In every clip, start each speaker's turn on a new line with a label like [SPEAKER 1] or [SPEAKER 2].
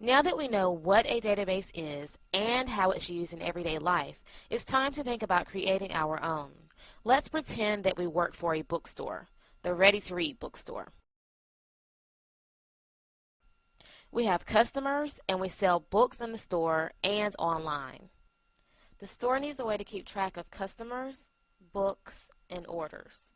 [SPEAKER 1] Now that we know what a database is and how it's used in everyday life, it's time to think about creating our own. Let's pretend that we work for a bookstore, the ready-to-read bookstore. We have customers and we sell books in the store and online. The store needs a way to keep track of customers, books, and orders.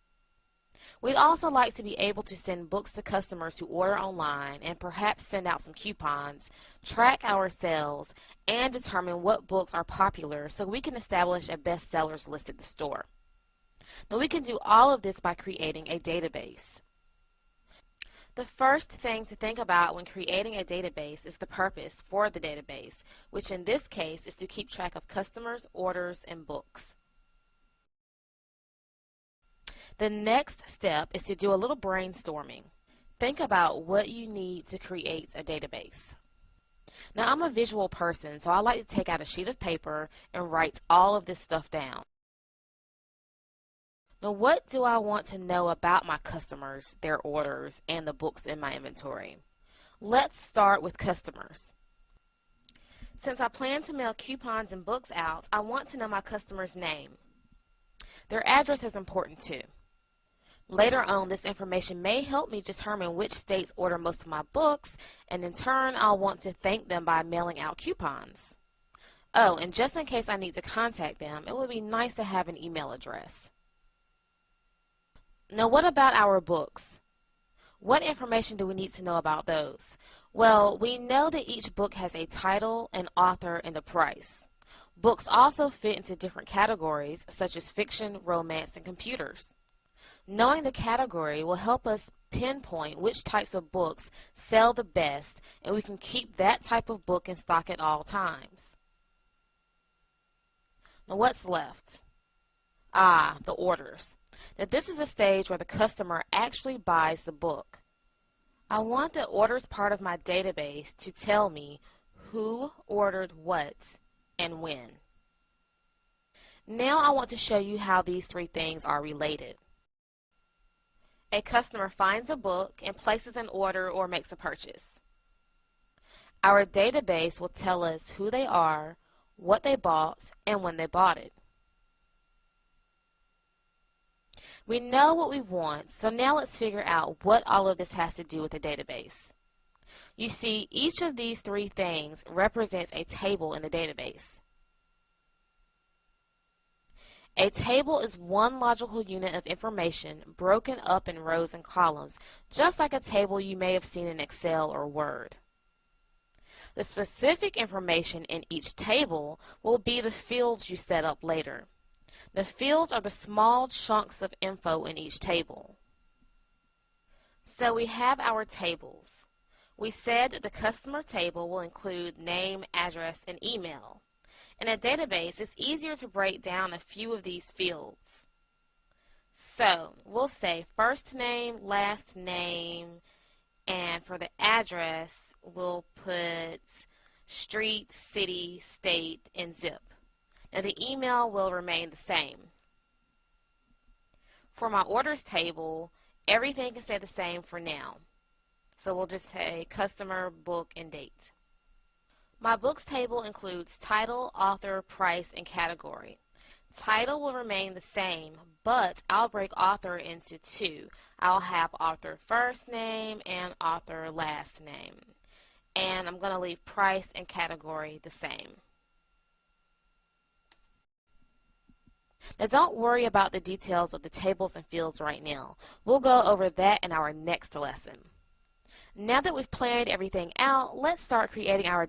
[SPEAKER 1] We'd also like to be able to send books to customers who order online and perhaps send out some coupons, track our sales, and determine what books are popular so we can establish a bestsellers list at the store. Now we can do all of this by creating a database. The first thing to think about when creating a database is the purpose for the database, which in this case is to keep track of customers, orders, and books. The next step is to do a little brainstorming. Think about what you need to create a database. Now, I'm a visual person, so I like to take out a sheet of paper and write all of this stuff down. Now, what do I want to know about my customers, their orders, and the books in my inventory? Let's start with customers. Since I plan to mail coupons and books out, I want to know my customer's name. Their address is important too. Later on, this information may help me determine which states order most of my books, and in turn, I'll want to thank them by mailing out coupons. Oh, and just in case I need to contact them, it would be nice to have an email address. Now, what about our books? What information do we need to know about those? Well, we know that each book has a title, an author, and a price. Books also fit into different categories, such as fiction, romance, and computers. Knowing the category will help us pinpoint which types of books sell the best, and we can keep that type of book in stock at all times. Now, what's left? The orders. Now, this is a stage where the customer actually buys the book. I want the orders part of my database to tell me who ordered what and when. Now I want to show you how these three things are related. A customer finds a book and places an order or makes a purchase. Our database will tell us who they are, what they bought, and when they bought it. We know what we want, so now let's figure out what all of this has to do with the database. You see, each of these three things represents a table in the database. A table is one logical unit of information broken up in rows and columns, just like a table you may have seen in Excel or Word. The specific information in each table will be the fields you set up later. The fields are the small chunks of info in each table. So we have our tables. We said that the customer table will include name, address, and email. In a database, it's easier to break down a few of these fields. So we'll say first name, last name, and for the address, we'll put street, city, state, and zip. Now the email will remain the same. For my orders table, everything can stay the same for now. So we'll just say customer, book, and date. My books table includes title, author, price, and category. Title will remain the same, but I'll break author into two. I'll have author first name and author last name. And I'm going to leave price and category the same. Now don't worry about the details of the tables and fields right now. We'll go over that in our next lesson. Now that we've planned everything out, let's start creating our